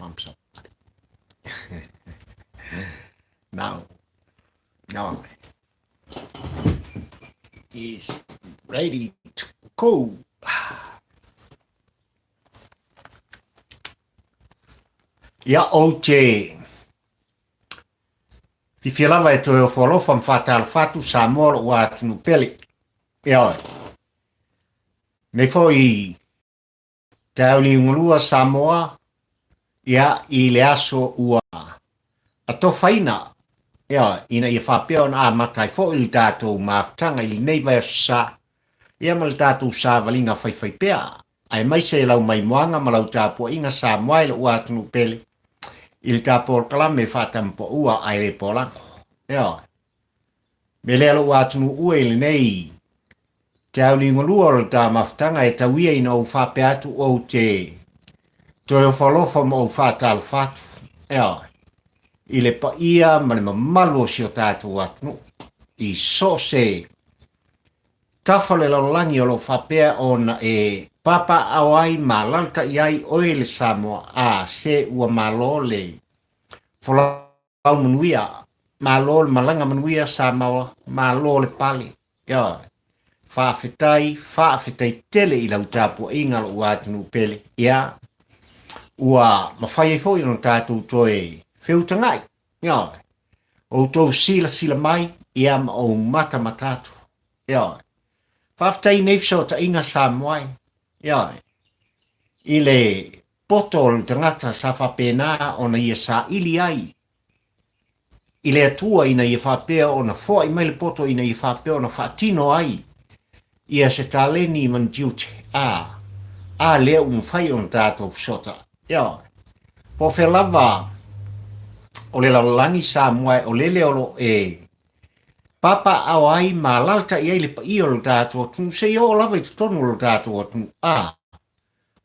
thumbs up. Now, now is ready to go. Ia o te fifilava e toe o folofa mfatala fatu sa moro ua tunu pele. Ia oi. Nei foi te auli ngulua Samoa ia i le aso ua a tofaina. Ia ina i whapea na a matai fo ili tātou maafutanga ili nei vai sa. Ia mal tātou sa valinga whaiwhai pea. Ai mai se lau mai moanga malau tāpua inga sa moaile ua tunu pele. Il tāpua kalame whatampo ua ai le polango. Ia. Me lelo ua tunu ua ili nei. Te auli ngolua o tā maftanga e tawia ina o whape atu o te toi o whalofa mo o whatala whatu. Ia. I le pa ia mani mamalo si o tātou atu. I so se tafale lalangi o lo whapea o na e papa awai ma lalta iai oe le Samoa a se ua malole. Whalau manuia. Malole malanga manuia Samoa malole pali. Ia. Whaafetai tele i lau tāpua inga lo ua tunu pele. Ia. Ua mawhai e fōi no tātou toi whiutangai. Ia. O tō sila mai ia ma o mata matatu. Ia. Whaafetai nefso ta inga Samoai. Ia. I le potol tangata sa whapena o na ia sa ili ai. I le atua ina ia whapea o na fōi mai le poto ina ia whapea o na whaatino ai. Ia se taleni man diute a leo mwhai on tātou sota. Ia. Po whelava o le lalangi Samoa o le leo e papa au ai ma lalta i eile pa i o lo tātou atu. Se i o lava i tutonu lo tātou atu.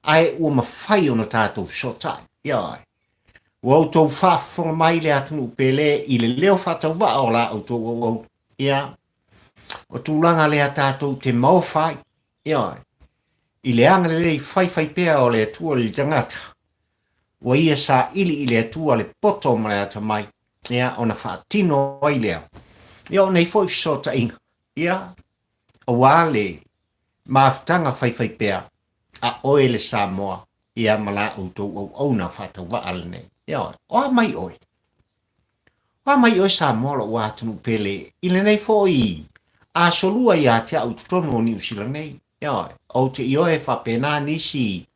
Ai ua mawhai on tātou sota. Ia. Ua au tau whaafonga mai le atu pele i le leo whatau wa o la au tau au. Ia. O tūlanga lea tātou te mawhai. Ia. I le anga le i whai pea o le atua le tangata. Wa ia sa ili i le atua le poto ma le ata mai. Ia, o na whaatino ai lea. Ia, o nei fwoi sota inga. Ia, o wale maaftanga whai pea a oe le Samoa. Ia, mala utou au na whatau wa ala nei. Ia, o mai oe. O mai oe Samoa lo watunu pele. Ile nei fwoi a solua ia te au tutono o New Zealand nei. Ia, o te ioe whapena nisi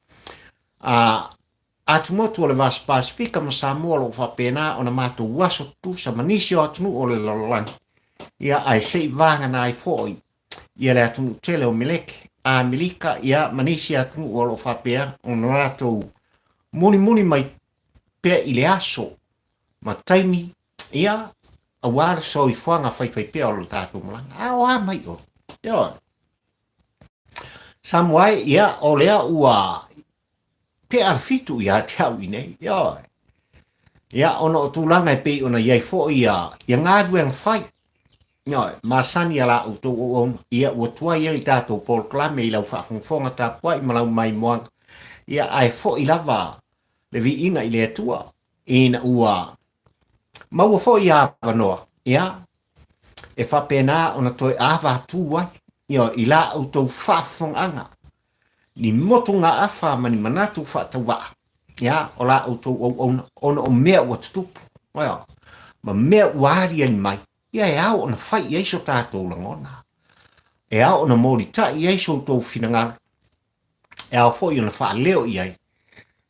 a tumotu o le Vas Pasifika ma Samoa lo whapena o na mātou waso tusa manisi o atunu o le lalolani. Ia ai sei vanga na ai fōi. Ia le atunu tele o Meleke. A Melika ia manisi atunu o lo whapea o na mātou muni mai pea i le aso. Ma taimi ia a wāra so i whanga whai pea o lo tātou malanga. A o a mai o. Ia. Samoai ia o lea ua pe arfitu ia te au i nei. Ia. Ia ona o tūlanga e pei ona iai fo ia ngādu e mwhai. Ia. Masani ala o tō o ia ua tua ia i tātou Paul Klame i lau whaafonga tā pua i malau mai moang. Ia ai fo i lava le vi inga i lea tua. Ina ua maua fo i awa noa. Ia. E whapena ona toi awa tūwai. Ia i la au tau whaafonga. Ni motu ngā awha mani manatu whaatau waa. Ia, o la au tau ona o mea ua tutupu. Ia, ma mea uari ani mai. Ia e au ona whai i eiso tātou langona. E au ona mori ta i eiso tau whinangara. E au fo i ona wha leo i ai.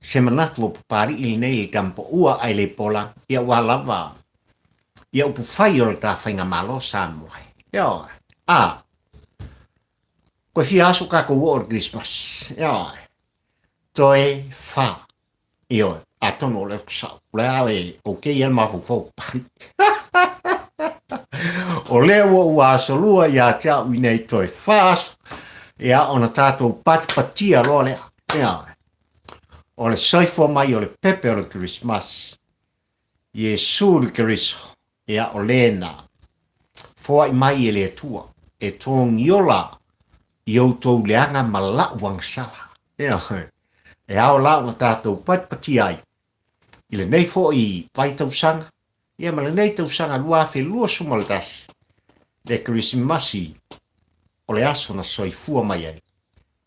Se manatu o pupari ili nei i tampo ua ai le pola. Ia wa lava. Ia upu whai o ta whainga malo Samoa. Ia, ko fi aso ka ko war Christmas. Ia. Toi fa. Io, atono le sa. Le okay el mafu fo. O le wo aso lua ia tia u nei toi fa. Ia ona tato patia lo le. Ia. O le soifo mai o le pepe o le Christmas. Ie sur Christ. Ia o lena. Fo ai mai ele tua. E tong yola. Iau tau leanga ma la wang sala. E au la o tātou patpati ai. I le nei fo I vai tausanga. Ia ma le nei tausanga lua fe lua sumaltas. Le Krismasi o le aso na soifua mai ai.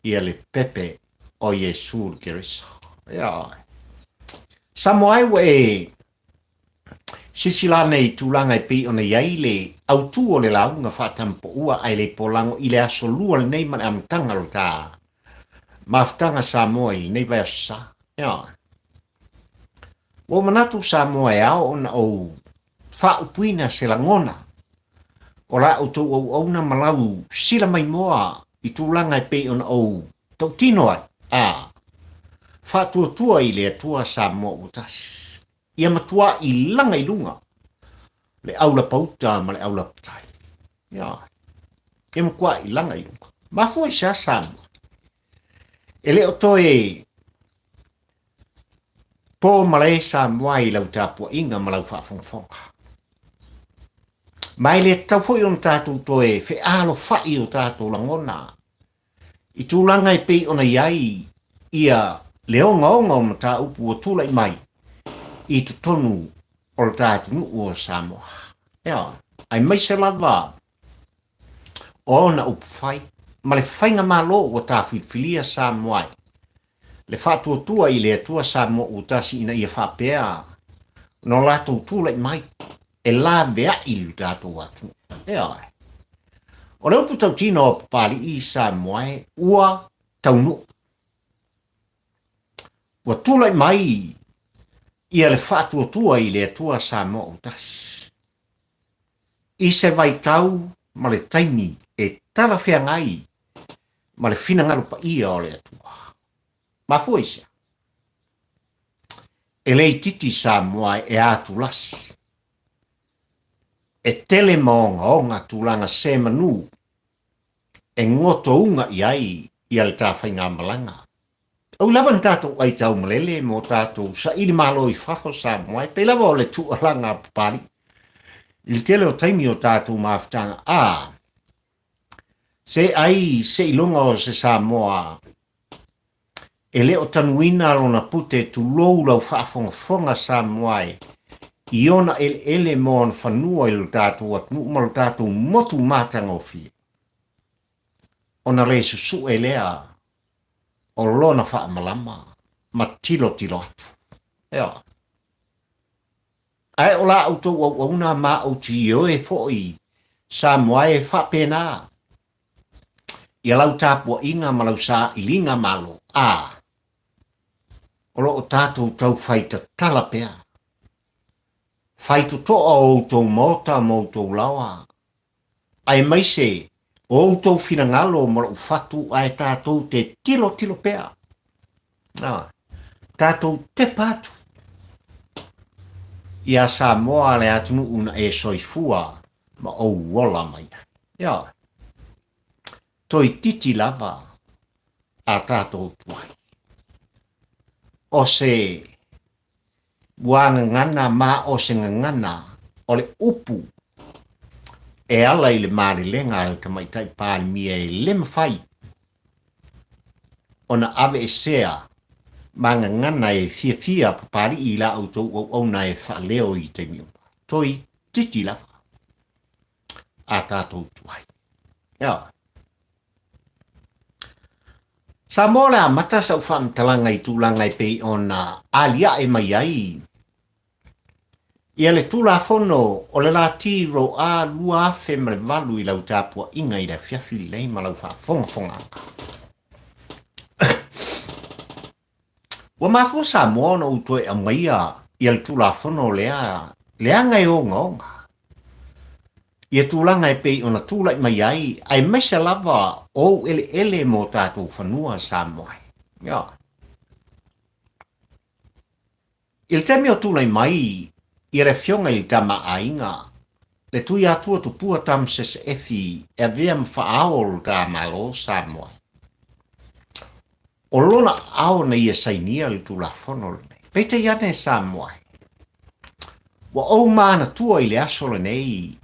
Ia le pepe o Iesu Keriso. Ia. Samoai we sisila nei tulanga pe ona iai le autu o le launga whatampo ua ai le polango I le aso lua le nei man amtanga lo ta. Maftanga Samoa I nei vai asa. Ia. O manatu Samoa ao ona o whaupuina se la ngona. O la o tau au au na malau sila mai moa I tulanga pe ona o tau tino ai. Whātua I le atua Samoa utas. Ia matua I langa I lunga. Le aula pauta ma le aula patai. Ia. Ia makua I langa I lunga. Mafua I sa Samoa. E le o toe po malai Samoa I lau tāpua inga ma lau whaafonfonga. Mai le tau fo I on tātou toe fe alo whai o tātou langona. I tūlanga I pei ona iai ia leonga onga o mata upu o tūlai mai I tu tonu o tātou nu o Samoa. Ia, ai mai se lava o na upu whai, ma le whainga malo o tā whifilia Samoa. Le whātua tua I le atua Samoa o tasi ina ia whapea no lātou tūlai mai e la bea I lu tātou atu. Ia, o le upu tau tino o papali I Samoa ua taunu. Ua tūlai mai ia le whātua tua I le atua Samoa o tasi. I se vai tau ma le taimi e tala whea ngai ma le whina ngarupa ia o le atua. Ma fuisa. E lei titi Samoa e atu lasi. E tele maonga o ngā tūlanga se manu e ngoto unga iai ia le tāwhai ngā malanga. Au lawan tātou ai tau malele mo tātou sa ili malo I whafo Samoa pe lava o le tualanga papari. I tele o taimi o tātou maafutanga se ai se ilonga o se Samoa e le o tanuina lona pute tu lou lau whaafonga Samoa I ona ele mo an whanua I lo tātou at nu malo tātou motu mātanga o fia. Ona le susu e lea o lona whaamalama ma tilo atu. Ea. Ai o la auto o una ma o ti o e foi Samoa e whapena. Ia lau tāpua inga malau sa ilinga malo. O lo o tātou tau whaita talapea. Whaitu toa o tau mota mo tau lawa. Ai mai se o tau finangalo mo o fatu ai tātou te tilo pea. Tātou te patu. Ia Samoa le atunu una e soifua ma o wola mai. Ia. Toi titi lava a tātou tuai. O se wanga ngana ma o se ngana o le upu e ala I le mare lenga al tamaitai pāli mia e le mawhai. Ona ave e sea manga ngana e fia papari I la auto o na e whaleo I te miu. Toi titi lava a tātou tuai. Ia. Sa mola mata sa ufam talanga I tūlanga I pei ona alia e mai ai. Ia le tūla fono o le la tiro a lua afe mre valu I lau tāpua inga I la fiafi lei ma lau whafonga. Wa mafu sa moana utoe a maia I le tūla fono lea ngai o ngonga. Ia tūlanga e pei ona tūla I mai ai mesa lava o ele mo tātou whanua Samoa. Ia. I le temi o tūla I mai I re fionga I tama ainga. Le tui atua tupua tam ses efi e vea mwhaawol tā malo Samoa. O lona ao na ia sainia le tūla whanol nei. Peita iane Samoa. Wa o maana tua I le asolo nei.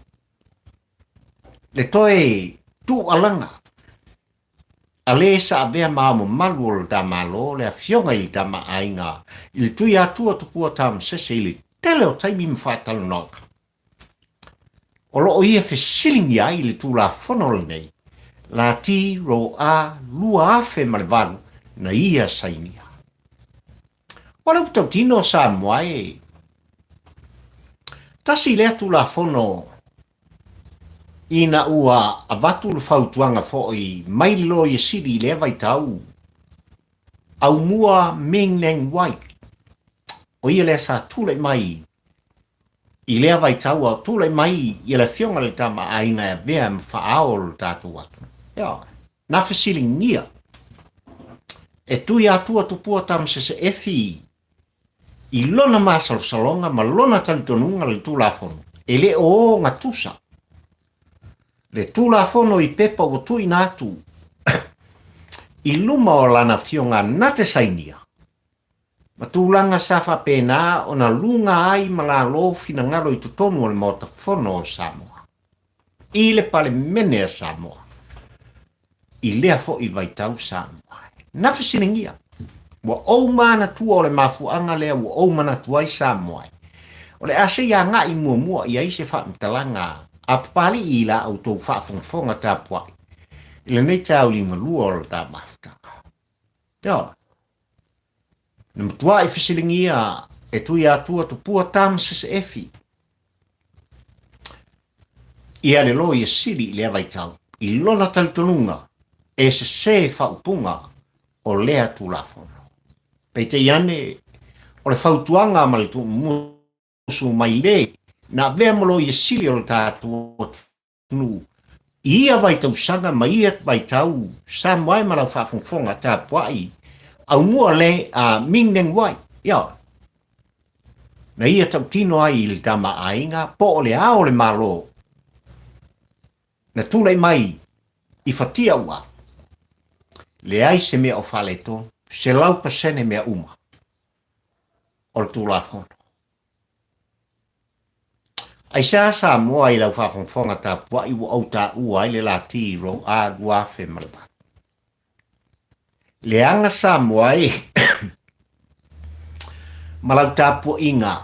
Le toe tu alanga. a le sa avea maamo malu o le tamalo le a fionga i tama ainga i le tui atua tupua tam sese i le tele o taimi mwhatalo noka. O lo o ia fe silingi ai le tū la whanole nei, la ti ro a lua afe malevalu na ia sainia. Wala utau tino sa moae, tasi lea tū la whano ina ua avatu le fautuanga foi mai lo ye siri le vai tau au mua ming neng wai o ia le sa tule mai i le vai tau au tule mai i le fionga le tama aina vea mfaao tatu watu ya na fesili nia e tu ya tu pua tam se efi i lona masal salonga ma lona tantonunga le tu la fon ele o ngatusa le tula fono i pepa o tui natu i luma o lana fionga nate sainia. Ma tūlanga safa pena o na lunga ai mala lo fina ngalo i tutonu o le mota fono o Samoa. I le pale mene a Samoa. I lea fo i vaitau Samoa. Nafe siningia. Wa au mana tua o le mafuanga lea wa au mana tuai Samoa. O le ase ia nga i mua i aise wha mtalanga a pali i la au tau whaafonga tā puai. I le nei tau li malua o tā mafutanga. Ia. Na matua i fisilingia e tui atua tu pua tam sese efi. Ia le lo i siri le avai tau. I lona talitonunga e se whaupunga o lea tu la fono. Pei te iane o le whautuanga ma le tu musu mai le na vea molo i sili o tātua tunu. Ia vai tau sanga ma ia vai tau sa mai mara whaafonga tā puai. Au mua le a mingneng wai. Ia. Na ia tau tino ai i le tama ainga po o le ao le malo. Na tūlei mai i whatia ua. Le ai se mea o whaleto se lau pasene mea uma. O le tūla fono. Ai sa moa i lau whaafonga tā pua i au tā ua i le la ti ro a guafe malapa. Le anga sa moa i malau tā pua inga.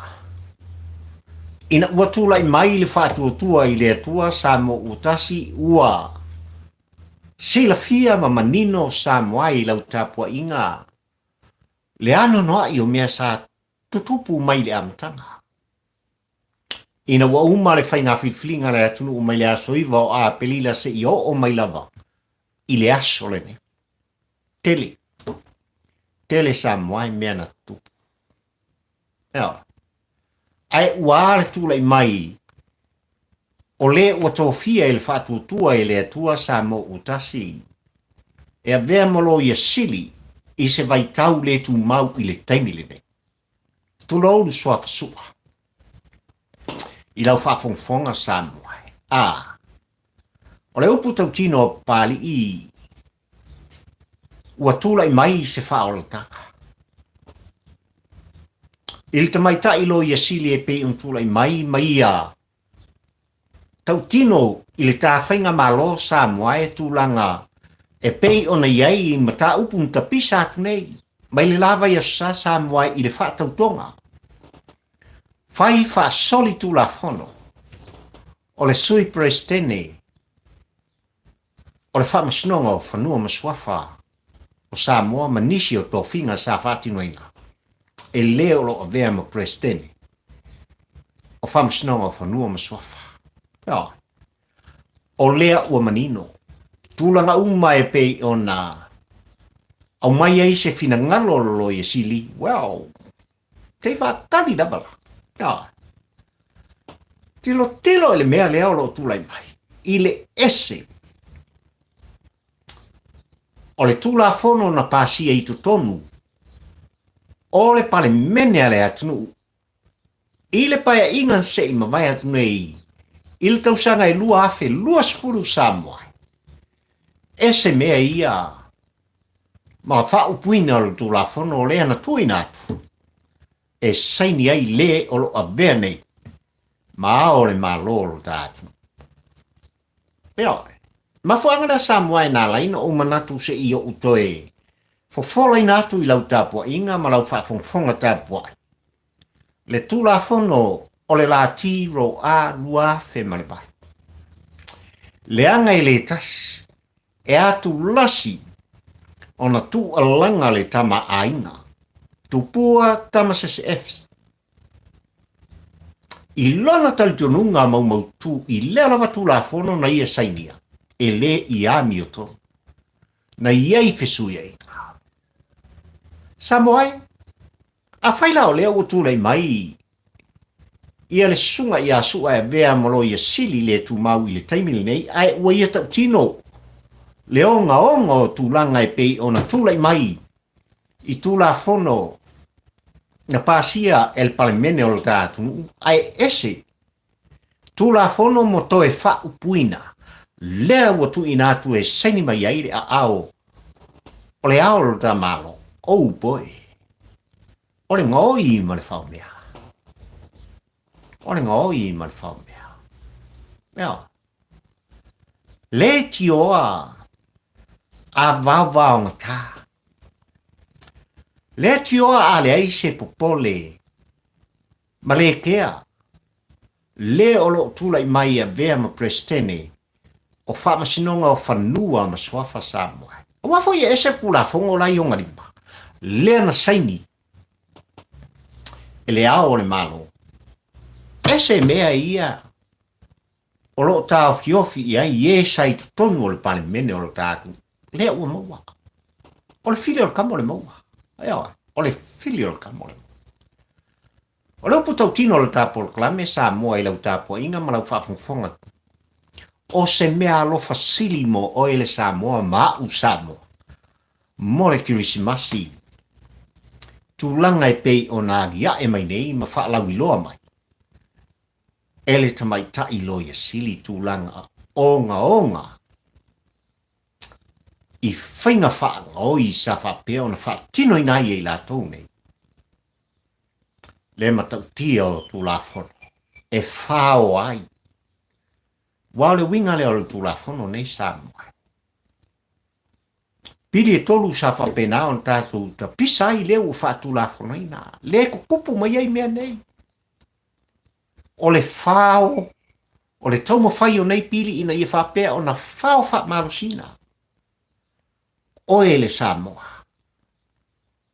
Ina ua tūlai mai le whaatua tua i le atua sa mo utasi ua. Sila fia ma manino sa moa i lau tā pua inga. Le ano noa i o mea sa tutupu mai le amtanga. Ina wa uma le whainga whiwhilinga le atunu o mai le aso iwa o a pelila se i o mai lava. I le aso le ne. Tele. Tele sa moai mea na tupu. Ea. Ai ua le tūlei mai. O le ua tōwhia i le whaatutua i le atua sa mo utasi. E a vea molo i a sili i se vai tau le tu mau i le taimi le ne. Tulou lu soa fasua. I lau whaafonga sa moai. O le upu tau tino pali i ua tūlai mai se whaolataka. I le tamaita ilo i asili e pei tūlai mai a tau tino i le tāwhainga malo sa moai tūlanga e pei ona iai i mata upu mtapisa atu nei. Mai le lava i sa moai i le whaatautonga. Fai fa soli tu la fono. O le sui prestene. O le fa masnonga o fanua maswafa. O sa moa manisi o tofinga sa fatinoinga. E leo lo o vea ma prestene. O fa masnonga o fanua maswafa. Ja. O lea ua manino. Tūlanga umma e pei o na. Au mai ei se fina ngalo lo i sili. Well. Te fa tani davala. Ja. Tilo ele mea leo lo tūlai mai. Ile ese. O le tūla fono na pāsia i tutonu. O le pale mene ale atunu. Ile paia ingan se i mawai atu nei. Ile tausanga e lua afe lua spuru Samoa. Ese mea ia. Ma wha upuina o le tūla fono o lea na tuina atu. E saini ai le o lo avea nei. Ma o le ma lolo tātu. Ea, Mafuanga na Samoa na laina o manatu se iyo utoe. Fofola inatu i lau tapua inga ma lau whaafonga tapua. Le tula fono o le la tiro a lua fe malepa. Le anga i le tas e atu lasi ona tu alanga le tama ainga. Tupua tama se efi. I lona talitonunga mau tu i lea wa tula fono na ia sainia. E le i amioto. Na iei fesu iei. Samoai, a whaila o lea o tūlei mai. Ia le sunga ia sua e vea molo ia sili le tu mau i le taimili nei, ai ua ia tau tino. Le onga o tūlanga e pei o na tūlei mai. I tūla fono na pasia el palemene o le tātunu, ai ese. Tūla fono mo toe wha upuina. Lea ua tu inatu e seni mai aire a ao. O le ao lo tā malo. Oh boy. O le ngoi ma le whao mea. O le ngoi ma le whao mea. Mea. Le tioa a vavao ngata. Le tioa a le aise popole. Ma le kea. Le olo tula i mai a vea ma prestene. O wha masinonga o whanua ma swafa Samoa. O wafo ia ese pula fongo la ionga ripa. Lea na saini. E le ao le malo. Ese mea ia. O lo tau fiofi ia ie sai tonu o le pane mene o le tāku. Lea ua maua. O le fili o le kamo le maua. O le fili o le kamo le maua. O le upu tau tino le tāpo le klame Samoa i lau tāpo inga ma lau whaafonga. O se mea alofa sili mo o ele Samoa ma u Samoa. Mo le kirisimasi. Tūlanga e pei o nā gia e mai nei ma whaalau i loa mai. Ele tamai ta i loia sili tūlanga onga. I whainga whaanga o i sa whapea o na whaatino i nai e la tau nei. Le matau tia o tūla fono. E whao ai. Wao le winga le o le tūla fono nei Samoa. Pili e tolu sa whapena on tātou ta pisai leo whaatu la whanaina. Le kukupu mai ai mea nei. O le whao, o le tauma whai o nei pili ina i whapea o na whao wha marusina. O e le Samoa.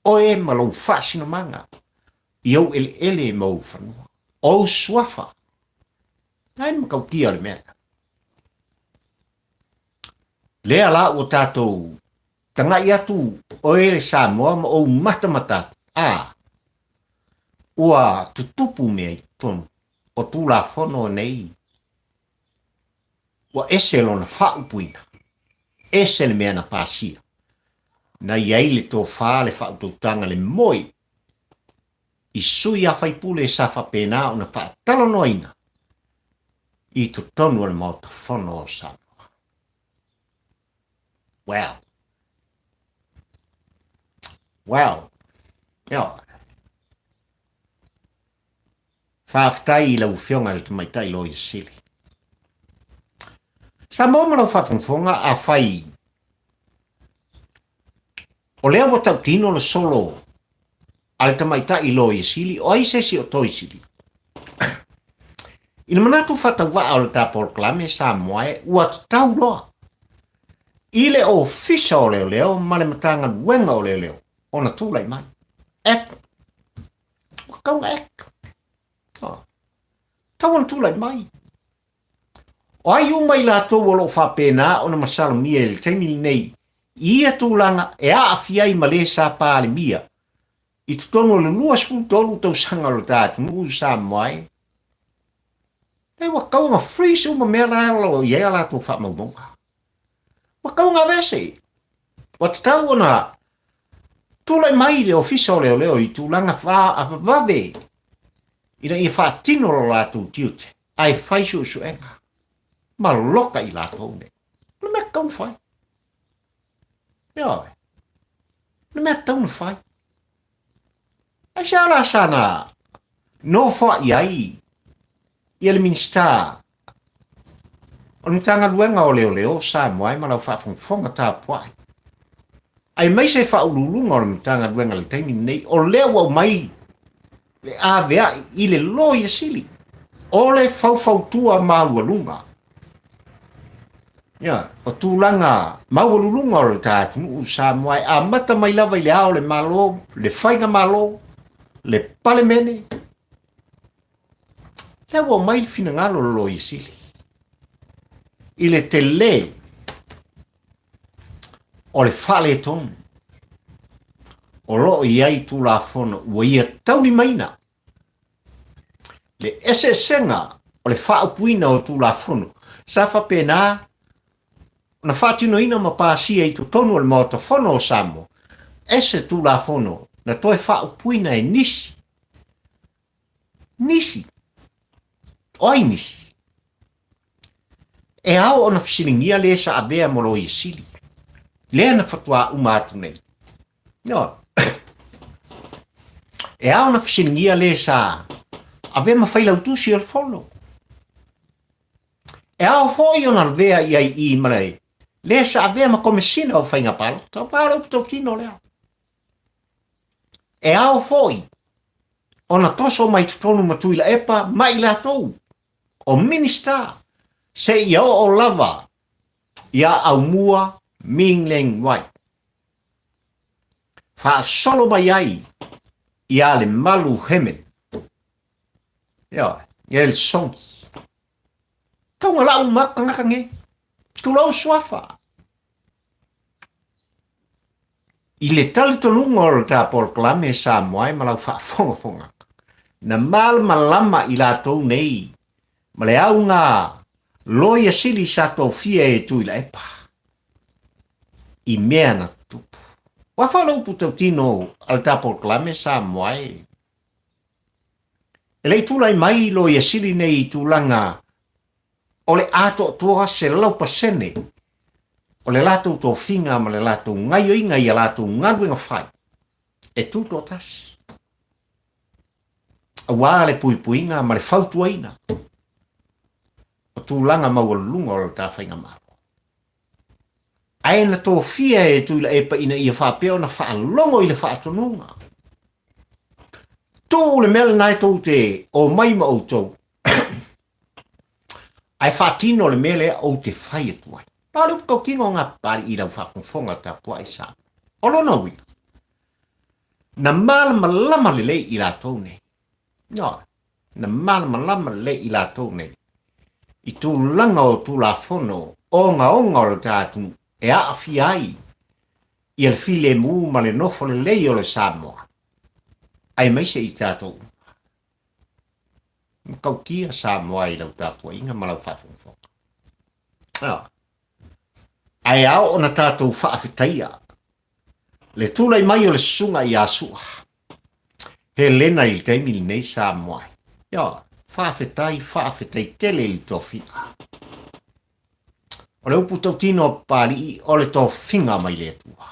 O e malou whaasina manga. Iau ele mau whanua. O swafa. Nai makau kia le mea. Lea la o tātou tanga ia tu o ele Samoa ma o matamata ua tutupu mea i tonu o tūla fono nei ua ese lona whaupuina ese le mea na pasia na iai le tō wha le whautautanga le moi i sui a whaipule sa whapena o na whaatalonoina i tu tonu le mauta fono o Samoa. Wow. Whaaftai i lau whionga le tamaitai lo i sili. Sa mōmano whawhongwhonga a whai. O lea wa tau tino le solo ale tamaitai lo i sili o aisesi o toi sili. Ina manatu whatawaa o le tāpol klame sa moae ua tau loa. Ile o fisa o leo male matanga wenga o leo. Ona tūlai mai. Ek. Kaunga ek. Tauan tūlai mai. O ai umai la tō walo whapena ona masala mia le taimili nei. Ia tūlanga e a awhiai ma le sa pāle mia. I tutono le lua skulu tolu tau sanga lo tātu nuu sa mai. Ei wa kaunga freeze uma mea la lo ia la tō whamaubonga. Wa kaunga vese. Wa tatau ona tūlai mai le ofisa o leo i tūlanga wha a vave. Ina i wha tino lo lātou tiute. Ai whai su enga. Ma loka i lātou ne. Le mea kaun whai. Ia. Le mea taun whai. Ai sa la sana. No wha i ai. I le minsta. O le tanga luenga o leo sa moai ma lau whaafonga tā puai. Ai mai se whaululunga o le tanga luenga le taimi nei, o leo au mai le AVA i le lo i sili. O le fau maua lunga. Ya, o tūlanga maua lulunga o le tātunu sa moai a mata mai lava i le ao le malo, le whainga malo, le pale mene. Leo au mai fina ngalo lo i sili. I le te le o le whale tonu. O lo i ai tū la fono ua ia tauni maina. Le ese senga o le whaapuina o tū la fono. Sa whapena na whaatino ina ma pāsia i tu tonu o le maota fono o Samo. Ese tū la fono na toi whaapuina e nisi. Nisi. Oi nisi. E au ona fisilingia le sa avea molo i sili. Lea na fatua umatu nei. No. E au na fisilingia le sa avea mawhaila utusi al fono. E au foi ona vea i i malai. Le sa avea ma komesina o whainga palo. Tau palo upito tino lea. E au foi. Ona toso mai tutonu matuila epa mai la tou. O minister. Se ia o lava, ia au mua Ming Leng White. Fa solo mai ai, ia le malu hemen. Ia el songi. Kau ngala umaka ngakange, tulau swafa. I le tali tolunga o ta porklame sa moai malau fa fonga. Na mal malama i la tau nei, male au ngā loia sili sa tō fia e tui la epa. I mea na tupu. Wa whanau pu tau tino al ta porklame sa moai. E lei tūlai mai loia sili nei i tūlanga o le ato toa se lau pasene. O le lato tō finga ma le lato ngaio inga i a lato ngaruenga whai. E tūto tas. A wā le puipuinga ma le fautuaina. O tūlanga maua lunga o le tā whainga maro. Ae na tō fia e tūla e pa ina i a whapeo na whaalongo i le whaatonunga. Tō le mele nai tō te o mai ma o tō. Ai whaatino le mele o te whai atuai. Pāle upo kino ngā pari i lau whakonfonga ta pua i sā. Olo no wi. Na malama lama le i la tō nei. No, na malama lama le i la tō nei. I tū langa o tū la fono, onga o le tātu, e a awhi ai, i al file mū ma le nofo le lei o le Samoa. Ai maise i tātou. Kau kia Samoa i lau tātua inga ma lau whafonga. Ai au o na tātou whaafitaia. Le tūlai mai o le sunga i a sua. He lena i teimi nei Samoa. Ia, whaafetai tele i tō whina. O le upu tau tino pāli o le tō whinga mai le tua.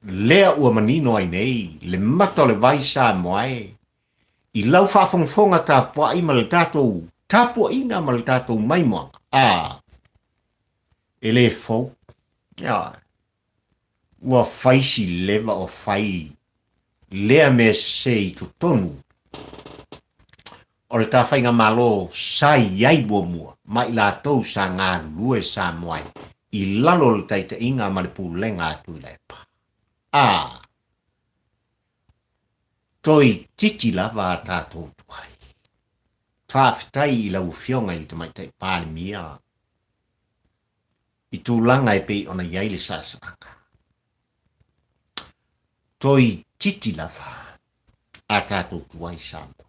Lea ua manino ai nei, le mata o le vai Samoa e. I lau whaafonga tā pua i ma le tātou, tā pua ina ma le tātou mai moa. E le fau. Ia, ua whaisi lewa o whai. Lea me se i tu tonu. O le tā whainga malo sai iai bua mua, mai la tau sa ngā lue sa moai, i lalo le taita inga ma le pūlenga atu lepa. Toi titi lava a tātou tuai. Whaafitai i lau fionga i te maitai pāle mia. I tūlanga e pei ona iai le sāsanga. Toi titi lava a tātou tuai sa moai.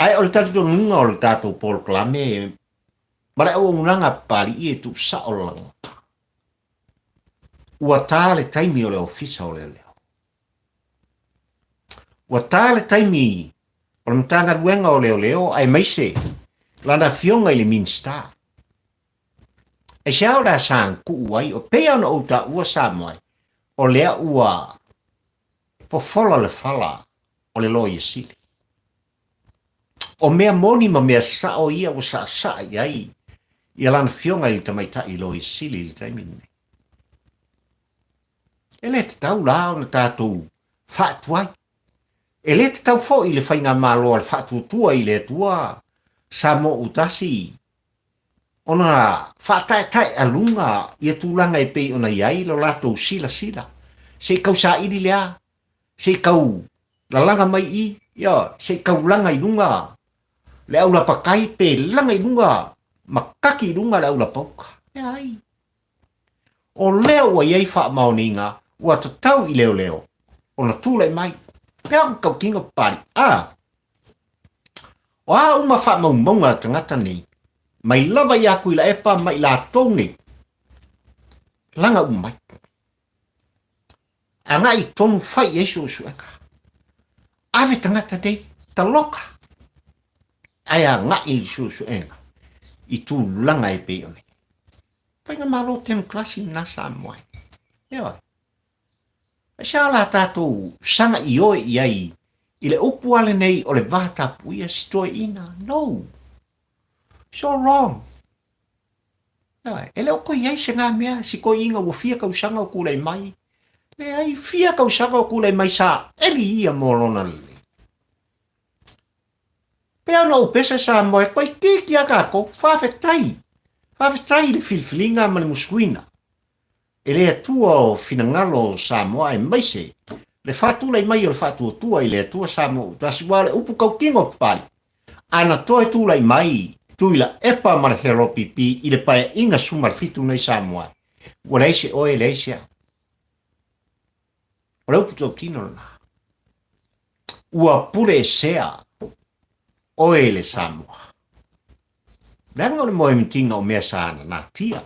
Ai o le tātou nunga o le tātou porklame, mara au unanga pari i e tu sa o langa. Ua tā le taimi o le ofisa o le leo. Ua tā le taimi o le mtanga duenga o leo ai maise, lana fionga i le minsta. E se au da saan ku uai, o pea ona o ta ua sa moai, o lea ua po fola le fala o le loia sili. o mea moni ma mea sa o ia o sa iai. Ia lana fionga i tamaita i lo i sili i taimine. E le te tau la o na tātou whaatuai. E le te tau fo i le whainga malo al whaatuatua i le tua sa mo utasi. Ona whaatae alunga i a tūlanga e pei ona iai lo latou sila. Se kau sa iri lea. Se kau lalanga mai i. Ia, se kau langa i lunga. Le au la pakai pe langa i lunga. Makaki i lunga le au la pauka. E ai. O leo wa iei wha maoninga. Ua tatau i leo. Ona tūlai mai. Pea kau kinga pari. O a uma wha maunga tangata ni. Mai lava i aku i la epa mai la tōni. Langa umai. Anga i tonu whai esu suenga. Ave tangata nei, ta loka. Aia nga i suenga. I tū langa e pe one. Whainga malo tem klasi nasa moai. Ewa. E sa la tātou sanga i oe i ai. I le upu ale nei o le vata puia stoi ina. No. So wrong. E leo ko iai se ngā mea, si ko inga ua fia kau sanga o kulei mai. Le ai fia kau sanga o kulei mai sa, eli ia molona li. Pea no upesa sa moe, koe kiki a kako, whawhetai le filfilinga ma le muskuina. E le atua o finangalo sa moa e maise, le whatulei mai o le whatua tua i le atua sa moa, tasi wale upu kau kingo pali. Ana toe tulai mai, tuila epa mara hero pipi i le pae inga sumar fitu nei Samoa. Ua leise oe leise. O leu puto kino na. Ua pure sea oe le Samoa. Langa le moe mitinga o mea saana na tia.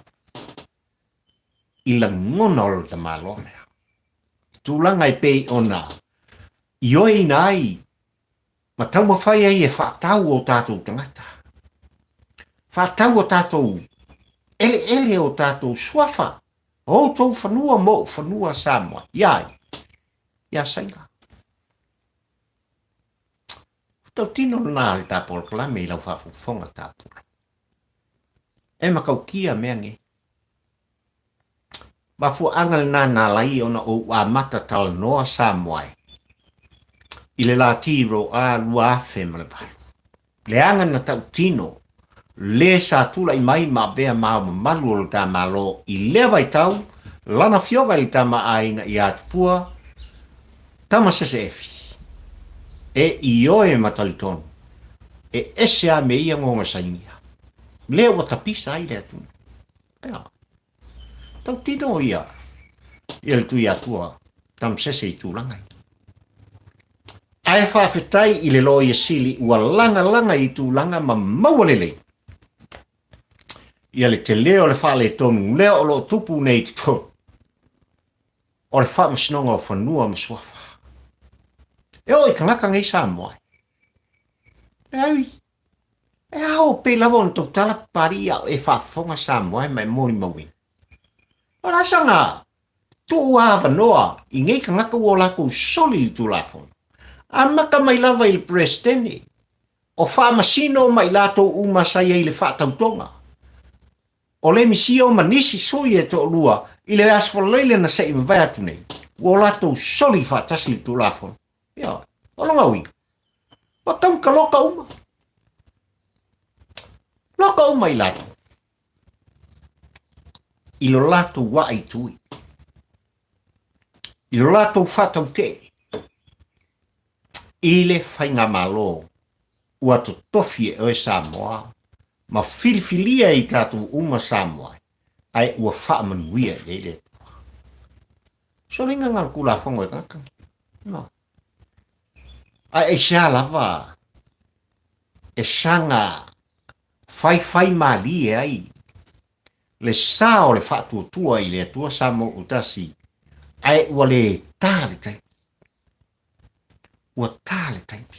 I la ngona o le tamalone. Tūlanga i pei ona. Ioi nai. Ma tau mawhai ai e whaatau o tātou tangata. Whaatau o tātou ele o tātou suafa. O tau whanua mo whanua Samoa. Iai. Ia sainga. Tau tino nā le tāpol kalame i lau whawhonga tāpura. E makau kia mea nge. Bafu angal nā lai ona o a mata tal noa Samoa. I le la tiro a lua afe ma le paru. Le anga na tau tino, le sa tula i mai ma bea maa ma malu o le tā malo i lewa i tau, lana fioga i tā maa aina i atupua, tama sese efi. E i oe matalitonu, e ese a me ia ngonga sainia. Le o tapisa ai le atunu. Ea, tau tino ia, i le tui atua, tam sese i tūlangai. Ai whawhetai i le loia sili ua langa i tūlanga ma maualele. Ia le te leo le whale tonu, leo o lo tupu nei tito. O le wha masnonga o whanua maswafa. E o i kanaka ngai Samoa. E au, e au pe lawon tau tala paria e whafonga Samoa mai mori mawin. O la sanga, tu ava noa i ngai kanaka o lako soli tu lafon. Amaka mai lava i le presidente. O whamasino mai lato umasai i le whaatautonga. O le misio manisi soi e to lua i le asfaleile na se imwai atu nei. O lato soli whaatasi li tu lafon. Ia, o longa ui. Wakam ka loka uma. Loka uma i lato. I lo lato wa i tui. I lo lato whaatautei. I le whainga malo, ua to tofi e Samoa, ma filifilia i tātou uma Samoa, ai ua whaamanuia e le tua. So ringa ngal kula whango e kakang. No. Ai e sia lava, e sanga, whai mali e ai, le sao le whaatua tua i le tua Samoa utasi, ai ua le tāle tai. Ua tāle taipi.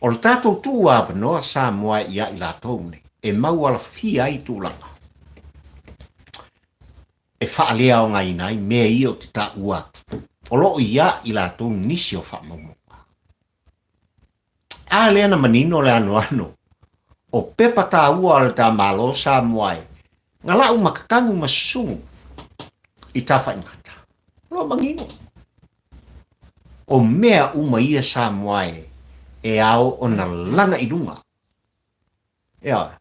O le tātou tū awa noa Samoa ia i la tōne, e mau ala fia i tūlanga. E whaalea o ngai nai, mea i o te tā uatu. O lo ia i la tōne nisi o whaamaumoka. a le ana manino le ano. O pepa tā ua le tā malo sa moai. Ngā lau makatangu masungu i tā whaingata. Lo mangino. O mea uma ia sa moai e ao o na langa i runga. Ea,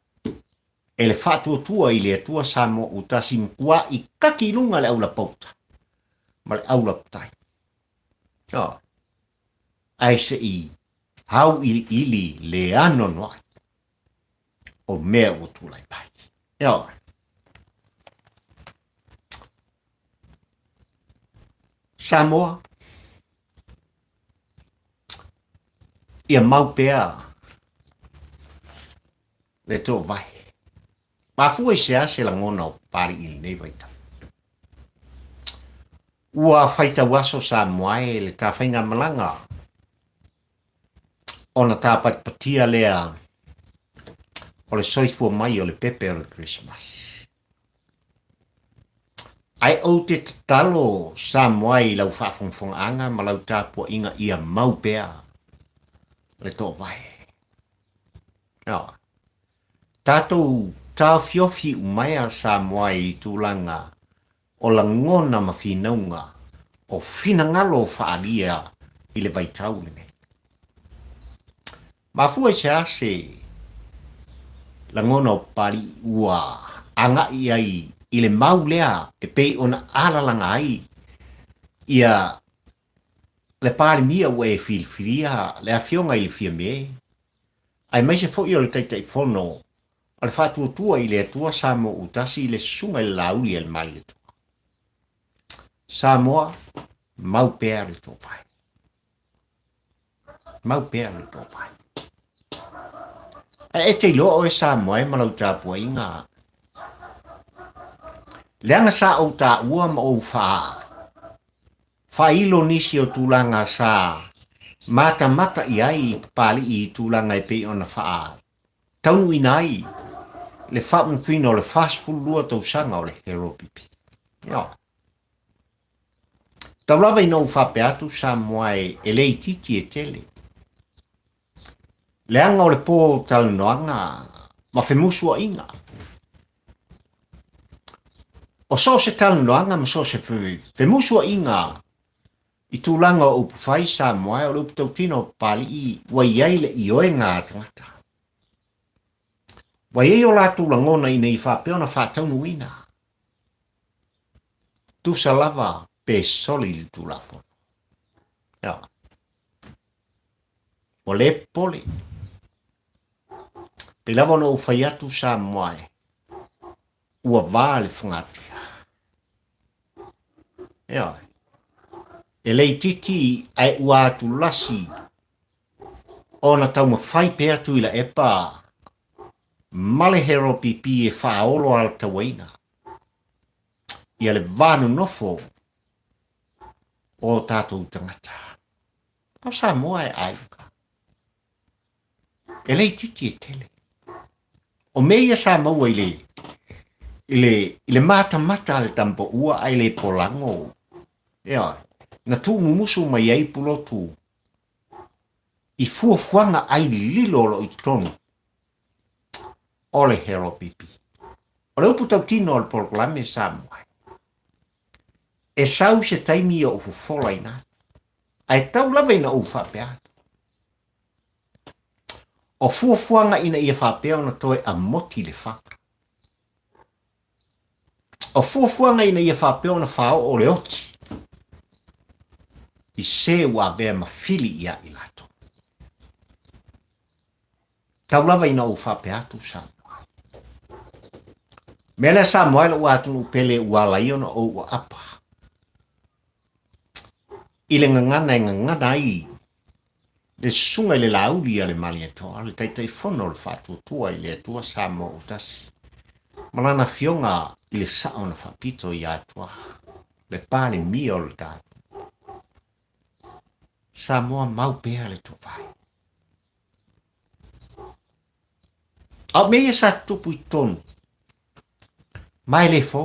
e le whātua tua i le atua sa mo utasi mkua i kaki i runga le aula pauta. Ma le aula putai. Ea, ai se i hau ili le ano noai. O mea o tūlai pai. Ea, Samoa, ia mau pea le tō vai. Mafua i se la ngona o pari ili nei vaita. Ua whaita waso Samoa e le tā whainga malanga. Ona tā patipatia lea o le soifua mai o le pepe o le Christmas. Ai o te talo Samoa i lau whaafonfonga ma lau tāpua inga ia mau pea le tō vai. Tātou tāu fiofi umaya Samoa i tūlanga o la ngona ma whinaunga o whinangalo whaalia i le vaitau le. Mafua se ase la ngona o pari ua anga i ai i le maulea e pei ona alalanga ai ia le pari mia ua e filfiria le afionga i le fia me. Ai mai se fo i o le taitai fono o le whātua tua i le atua Samoa utasi i le sunga i lauli al mai le tua. Samoa mau pēr le tō vai. Mau pēr le tō vai. E te ilo o e Samoa e malau tāpua i ngā. Leanga sa o tā ua ma o wha. Wha ilo nisi o tūlanga sa mata i ai pali i tūlanga i pei ona wha. Taunu i nai le wha mtuino le fast food lua tau sanga o le hero pipi. Ia. Tau lawa i nau wha pe atu Samoa e lei titi e tele. Leanga o le pō talu noanga ma whemusua inga. O so se talu noanga ma so se whemusua inga i tūlanga o upuwhai Samoa o le uputautino pali i waiai le i oe ngā tangata. Waiai o la tūlangona i nei whapeona whātaunu ina. Tu sa lava pe soli li tūlafo. Ia. O le poli. Pe lava no ufai atu Samoa ua vā le whangatia. Ia. E lei titi ai ua atu lasi ona tau mawhai pe atu ila epa male hero pipi e whaolo al tawaina. Ia le vānu nofo o tātou tangata. Au Samoa e aiuka. E lei titi e tele. O meia Samoa i le mata le tampo ua ai le polango. Ia. Na tu mumusu mai ai pulotu. I fuafuanga ai lilolo i tonu. Ole hero pipi. O le uputau tino o le proklame Samoa. E sau se taimi o ufufola ina. Ai tau lawe ina ufapea. O fuafuanga ina ia whapea na toe a moti le whaka. O fuafuanga ina ia whapea na whao o le oti. I se wa bea mawhili ia i lato. Tau lawa ina ufapea atu Samoa. Mele Samoa ila ua atu pele ua laiona o ua apa. Ile ngangana e ngangana i. Le sunga le lauli ale mali atoa. Le taitai fono le whātua tua i le atua Samoa utasi. Malana fionga i le sao na whapito i atua. Le pāle mio le tātu. Samoa mau pēa le tōwhai. Au mea sa tupu i tonu. Mai le fō.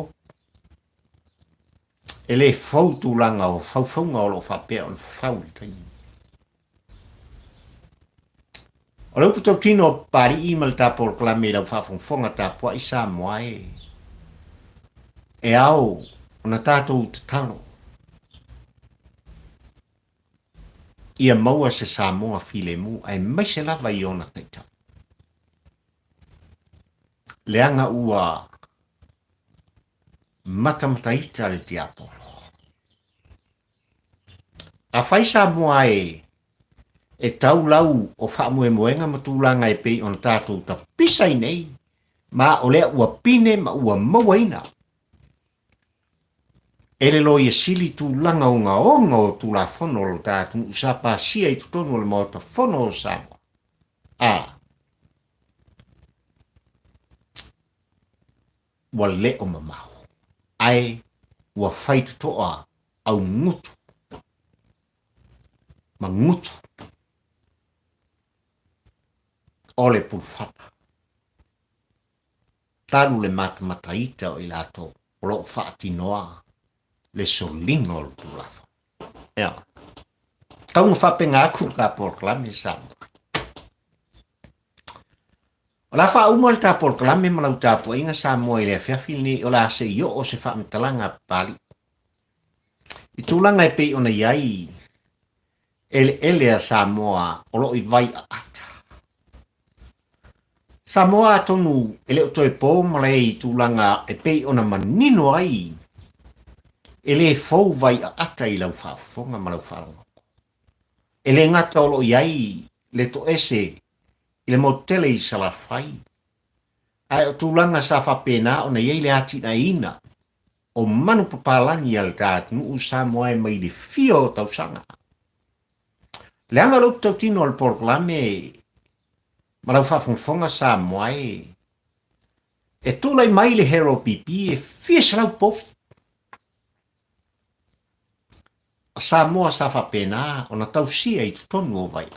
E le fōu tūlanga o faufaunga o lo whapea o le fau i taini. O lau puto tino pari I mal ta por klame lau whafonga ta pua I Samoa e au ona tātou te talo. Ia maua se Samoa file mu ai mai se lava I ona teita. Leanga ua matamataita le tiapolo. A whai Samoa e tau lau o whaamu moenga matulanga e pei on tātou ta pisai nei, ma o lea ua pine ma ua mawaina. Ele lo ia sili tu langa onga o tu la fono lo tātou usapa sia I tutonu le mauta fono o Samoa. Wa le o mamau. Ai ua whaitu toa au ngutu. Ma ngutu. Ole pulfata. Taru le matamataita o ilato o lo whaati noa le solingo o tu lafa. Ea. Tau mo whapenga aku ka porklame Samoa. O la wha umo le ta porklame malau tapu inga Samoa I le fiafili o la se yo o se whaamtalanga pali. I tūlanga e pei ona iai ele a Samoa o lo I vai a ata. Samoa tonu ele o toi pō malei tūlanga e pei ona manino ai. Ele e fau vai a ata I lau whaafonga malau whaangoko. Ele ngata o lo iai le to ese I le motele I salafai. Ai o tūlanga sa whapena ona iai le ati na ina. O manu papalangi al tātu nu Samoa e mai le fio o tausanga. Le anga lop tau tino al porklame malau whafonga Samoa e tūlai mai le hero pipi e fia salau pofi. A Samoa sa whapena o na tausia I tutonu o vai.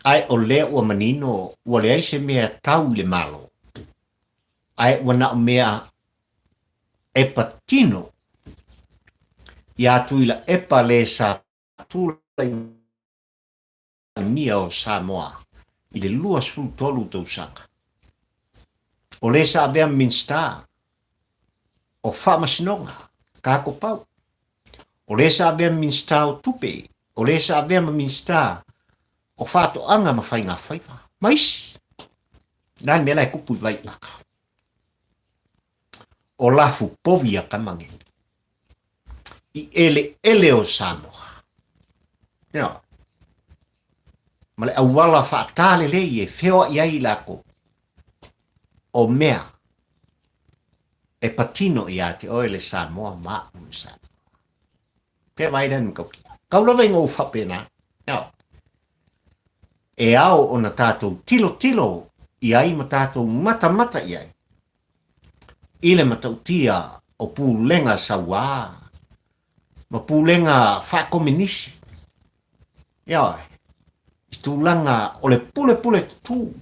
Ai o lea ua manino ua le aise mea tau le malo. Ai ua na mea epatino. Ia tuila epa le sa tūlai mia o Samoa I le lua sfulu tolu tausanga. O le sa avea minsta o whamasinonga kako pau. O le sa avea minsta o tupe. O le sa avea minsta o whato anga ma whainga whaiva. Mais, nai mea lai kupu vai laka. O lafu povia kamange. I ele o Samoa. Nea. Ma le awala whaatale lei e whewa iai lako. O mea. E patino I ate o ele Samoa maa un Samoa. Te vaida nkauki. Kaulawa ingo whapena. Nea. E ao o na tātou tilo iai ma tātou mata iai. Ile matautia o pūlenga sawa. Ma pūlenga whakominisi. Iai. Tūlanga o le pule tutu.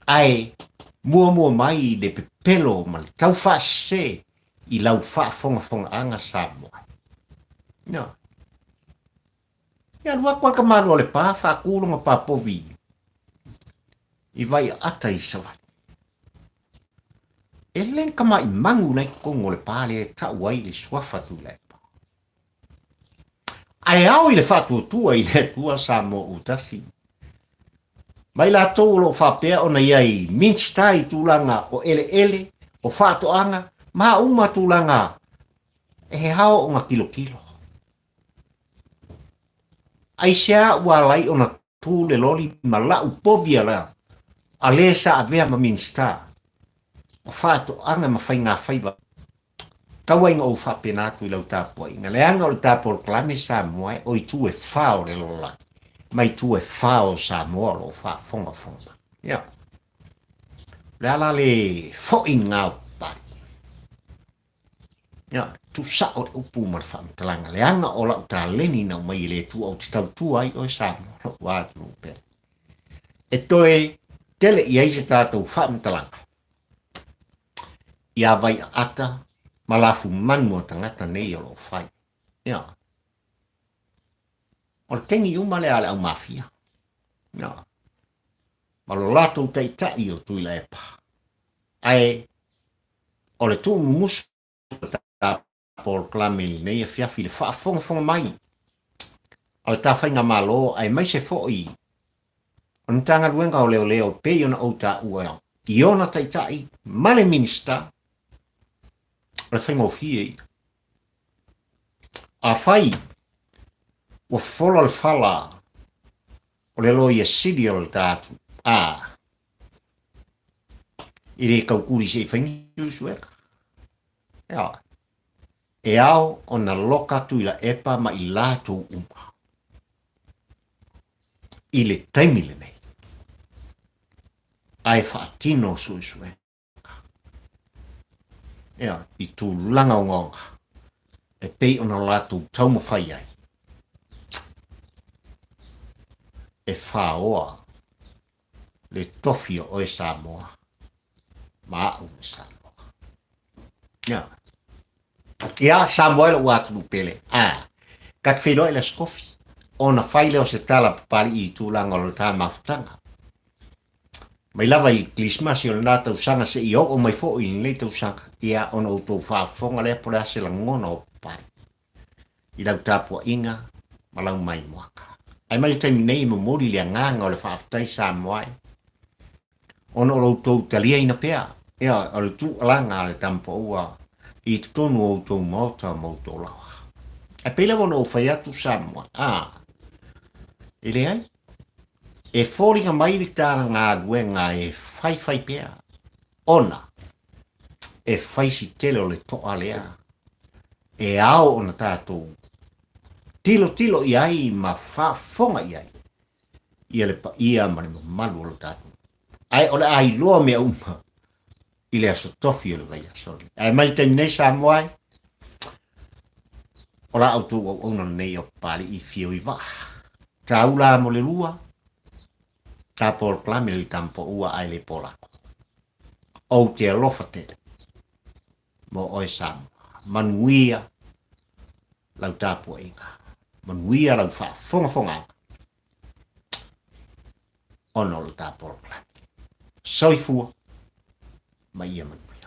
Ai mua mai le pepelo ma le tau whaase I lau whaafonga anga Samoa. Iai. Ia lua kwa kamaru o le pā whaakulunga pā povi. I vai ata I sawat. E len kama I mangu nei kongo le pā le tau ai le swafatu le pa. Ai au I le whatu tua I le tua Samoa utasi. Mai la tau lo whapea o na iai minstai tūlanga o ele o whatoanga ma uma tūlanga e he hao o ngā kilo. Ai sea ua lai o na tū le loli ma lau povia la. A le sa avea ma minsta. O whāto anga ma whainga whaiva. Kaua inga o whapena tu I lau tāpua. Inga leanga o le tāpua klame Samoa o I tu e whao le lola. Mai tu e whao Samoa lo whafonga. Ia. Le ala le fo ngā pari. Ia. Tu sa o le upu ma le whaamtalanga. Leanga o lau tā leni na mai le tu au te tau tu ai o Samoa. Wātu pere. E toe tele I aise tātou whaamtalanga. Ia vai ata malafu manu o tangata nei o lo whai. Ia. o le tengi uma le ale au mafia. No. Ma lo lato te tai o tui la epa. Ai, o le tu musu ta por klamili nei e fiafi le whaafonga mai. O le ta whainga malo ai mai se foi. O ni tanga luenga o leo leo pe ona o ta ua. I ona tai tai, male minista, o le whainga o fie. A whai, o fola le fala, o le lo ia sidi o le tātu. I re kaukuri se i whaingi sueka. Ea. E ao o na loka tu ila epa ma i lātou umpa. I le taimile nei. Ai whaatino sue. Ea, i tū langa o ngonga. E pei o na lātou tauma whai ai. E whaoa le tofio o e Samoa. Ma au e Samoa. Ea. Ia Samoa le uatu pele. Kat whino le skofi. Ona whaile o se tala papari i tūlanga o le tā mafutanga. Mai lava i Christmas i o le nā tausanga se i o mai fo i nei tausanga. Ia ona o tō whaafonga le apore ase la ngona o papari. I lau tāpua inga, malau mai moaka. Ai mai taimi nei mo mori le nganga o le whaafutai Samoa. Ona o lau tō talia ina pea. Ia o le tū alanga le tampo ua. I tutonu o tō mauta mo tō lawa. E pele wono o whai atu Samoa. Ele ai. E fōringa mai li tāna ngā duenga e whai pea. Ona. E whai si tele o le toa lea. E ao ona tātou. Tilo i ai ma whafonga i ai. Ia le pa ia mani malu o le tātou. Ai ole ai loa mea uma. I le aso tofi o le vai asori. Ai mai te nei Samoa ai. Ola au tū au ona nei o pari i fio i wa. Tā ula mo le lua. Tā por klami li tampo ua ai le polako. O te alofa te. Mo oi Samoa. Manuia. Lau tāpua inga. Manuia lau wha fonga. Ono le tā por klami. Soifua. Ma ia manuia.